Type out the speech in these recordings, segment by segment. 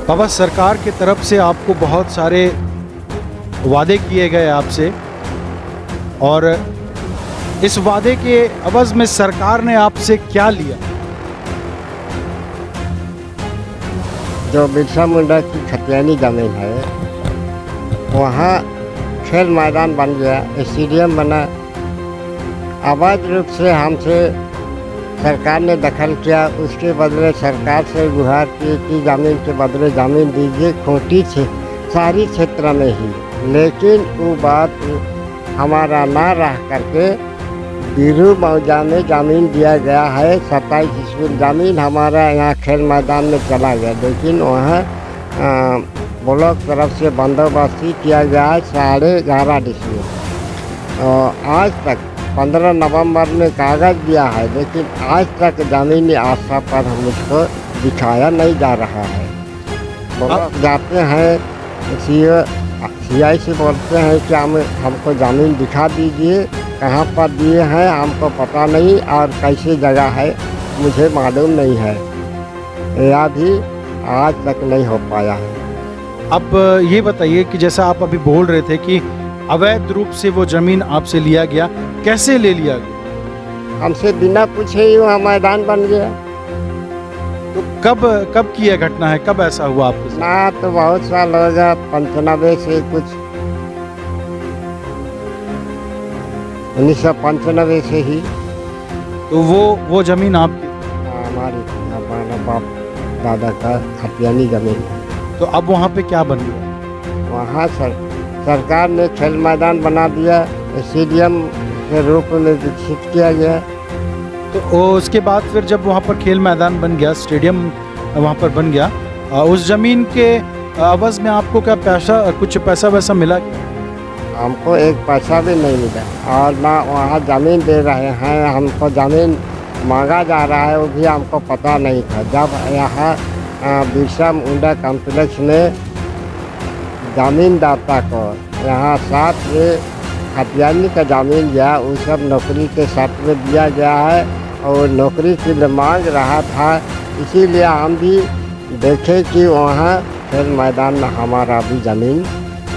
बाबा, सरकार की तरफ से आपको बहुत सारे वादे किए गए आपसे, और इस वादे के अवज़ में सरकार ने आपसे क्या लिया? जो बिरसा मुंडा की खतियानी ज़मीन है वहाँ खेल मैदान बन गया, स्टेडियम बना। अवैध रूप से हमसे सरकार ने दखल किया। उसके बदले सरकार से गुहार की कि ज़मीन के बदले ज़मीन दीजिए खूंटी से शहरी क्षेत्र में ही। लेकिन वो बात हमारा ना रह करके बीरू मौजा में ज़मीन दिया गया है। 27 डिसमिल ज़मीन हमारा यहाँ खेल मैदान में चला गया, लेकिन वहाँ ब्लॉक तरफ से बंदोबस्ती किया गया है 11.5 डिसमिल। और आज तक 15 नवंबर में कागज़ दिया है, लेकिन आज तक ज़मीनी आस्था पर मुझको दिखाया नहीं जा रहा है। ब्लॉक जाते हैं CI से बोलते हैं कि हमको ज़मीन दिखा दीजिए, कहाँ पर दिए हैं हमको पता नहीं, और कैसी जगह है मुझे मालूम नहीं है। यह भी आज तक नहीं हो पाया है। अब ये बताइए कि जैसा आप अभी बोल रहे थे कि अवैध रूप से वो ज़मीन आपसे लिया गया, कैसे ले लिया गया? हमसे बिना पूछे ही वहाँ मैदान बन गया। तो कब की यह घटना है, कब ऐसा हुआ आपके साथ? ना तो बहुत साल हो गया, 95 से कुछ 1995 से ही। तो वो ज़मीन आपकी? हमारा बाप दादा का खतियानी ज़मीन। तो अब वहाँ पे क्या बन गया? वहाँ सरकार ने खेल मैदान बना दिया, स्टेडियम के रूप में विकसित किया गया। तो उसके बाद फिर जब वहाँ पर खेल मैदान बन गया, स्टेडियम वहाँ पर बन गया, उस ज़मीन के अवज़ में आपको क्या कुछ पैसा वैसा मिला? हमको एक पैसा भी नहीं मिला, और ना वहाँ ज़मीन दे रहे हैं। हमको ज़मीन मांगा जा रहा है, वो भी हमको पता नहीं था। जब यहाँ बिरसा मुंडा कॉम्प्लेक्स में ज़मीनदाता को यहाँ साथ में खतियानी का ज़मीन गया, वो सब नौकरी के साथ में दिया गया है, और नौकरी के लिए मांग रहा था। इसीलिए हम भी देखे कि वहाँ खेल मैदान में हमारा भी ज़मीन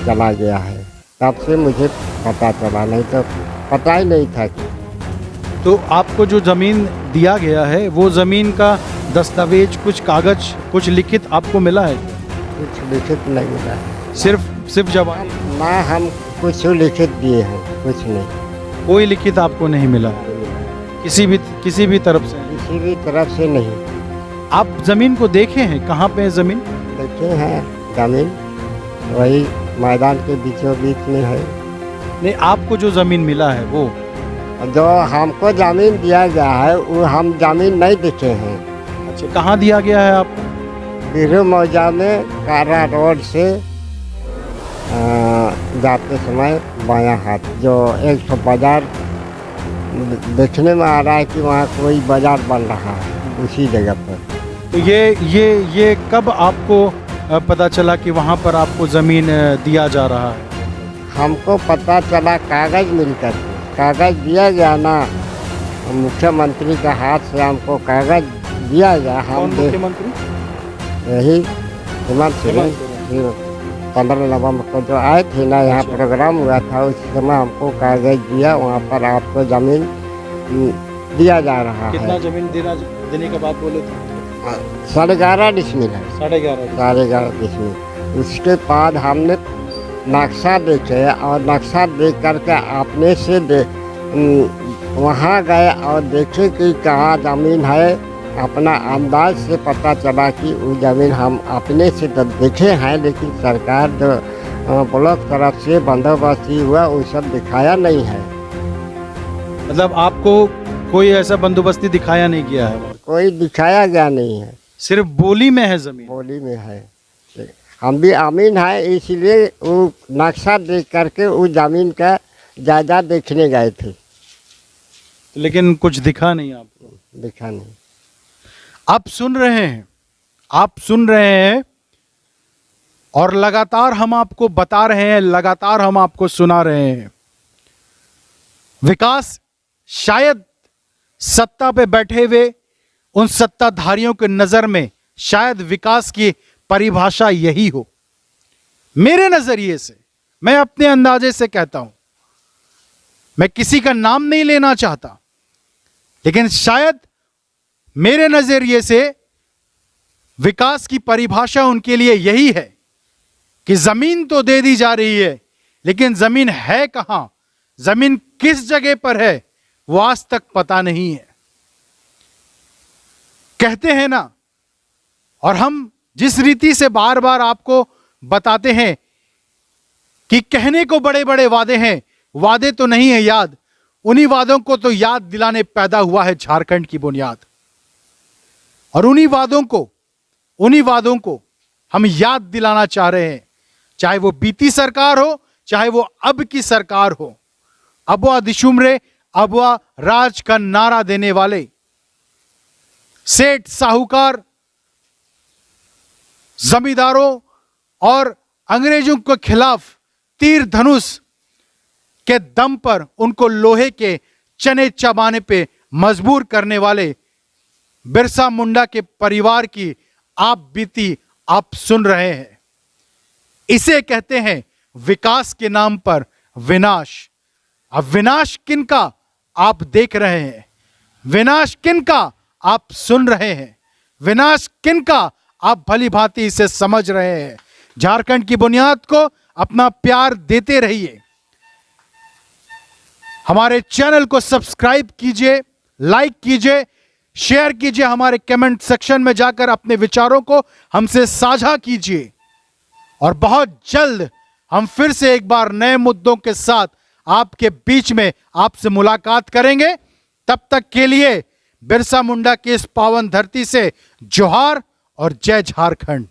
चला गया है। तब से मुझे पता चला, नहीं तो पता ही नहीं था कि। तो आपको जो ज़मीन दिया गया है, वो ज़मीन का दस्तावेज, कुछ कागज़, कुछ लिखित आपको मिला है? कुछ लिखित नहीं मिला है। सिर्फ जवाब? ना हम कुछ लिखित दिए हैं, कुछ नहीं। कोई लिखित आपको नहीं मिला किसी भी तरफ से? किसी भी तरफ से नहीं। आप ज़मीन को देखे हैं? कहाँ पे है ज़मीन? देखे हैं ज़मीन, वही मैदान के बीचों बीच में है। नहीं, आपको जो ज़मीन मिला है वो? जो हमको ज़मीन दिया गया है वो हम ज़मीन नहीं देखे हैं। अच्छा, कहाँ दिया गया है आपको? बीरू मौजा में कारा रोड से जाते समय बायां हाथ, जो एक तो बाज़ार देखने में आ रहा है कि वहाँ कोई बाज़ार बन रहा है, उसी जगह पर। तो ये कब आपको पता चला कि वहाँ पर आपको ज़मीन दिया जा रहा है? हमको पता चला कागज़ मिलकर के। कागज़ दिया गया ना, मुख्यमंत्री के हाथ से हमको कागज़ दिया गया। हम मुख्यमंत्री? यही हेमंत सोरेन 15 नवंबर को जो आए थे ना, यहाँ प्रोग्राम हुआ था, उस समय हमको कागज़ दिया, वहाँ पर आपको ज़मीन दिया जा रहा है। कितना ज़मीन देने का बात बोले थे? 11.5 डिसमिल है। 11.5 डिसमिल। उसके बाद हमने नक्शा देखे, और नक्शा देख करके अपने से वहाँ गए और देखे कि कहाँ ज़मीन है। अपना अंदाज से पता चला कि वो ज़मीन हम अपने से तो देखे हैं, लेकिन सरकार जो ब्लॉक तरफ से बंदोबस्ती हुआ वो सब दिखाया नहीं है। मतलब आपको कोई ऐसा बंदोबस्ती दिखाया नहीं गया है? कोई दिखाया गया नहीं है, सिर्फ बोली में है ज़मीन? बोली में है। हम भी अमीन है, इसलिए वो नक्शा देख करके वो ज़मीन का जायजा देखने गए थे, लेकिन कुछ दिखा नहीं आपको? दिखा नहीं। आप सुन रहे हैं, और लगातार हम आपको बता रहे हैं, लगातार हम आपको सुना रहे हैं। विकास शायद सत्ता पे बैठे हुए उन सत्ताधारियों के नजर में शायद विकास की परिभाषा यही हो। मेरे नजरिए से, मैं अपने अंदाजे से कहता हूं, मैं किसी का नाम नहीं लेना चाहता, लेकिन शायद मेरे नजरिए से विकास की परिभाषा उनके लिए यही है कि जमीन तो दे दी जा रही है, लेकिन जमीन है कहां, जमीन किस जगह पर है, वो आज तक पता नहीं है। कहते हैं ना, और हम जिस रीति से बार बार आपको बताते हैं कि कहने को बड़े बड़े वादे हैं, वादे तो नहीं है याद, उन्हीं वादों को तो याद दिलाने पैदा हुआ है झारखंड की बुनियाद। और उन्हीं वादों को हम याद दिलाना चाह रहे हैं, चाहे वो बीती सरकार हो, चाहे वो अब की सरकार हो। अबवा दिशुमरे अबवा राज का नारा देने वाले सेठ, साहूकार, जमींदारों और अंग्रेजों के खिलाफ तीर धनुष के दम पर उनको लोहे के चने चबाने पे मजबूर करने वाले बिरसा मुंडा के परिवार की आप बीती आप सुन रहे हैं। इसे कहते हैं विकास के नाम पर विनाश। अब विनाश किनका आप देख रहे हैं, विनाश किनका आप सुन रहे हैं, विनाश किनका आप भली भांति इसे समझ रहे हैं। झारखंड की बुनियाद को अपना प्यार देते रहिए। हमारे चैनल को सब्सक्राइब कीजिए, लाइक कीजिए, शेयर कीजिए, हमारे कमेंट सेक्शन में जाकर अपने विचारों को हमसे साझा कीजिए। और बहुत जल्द हम फिर से एक बार नए मुद्दों के साथ आपके बीच में आपसे मुलाकात करेंगे। तब तक के लिए बिरसा मुंडा की इस पावन धरती से जोहार और जय झारखंड।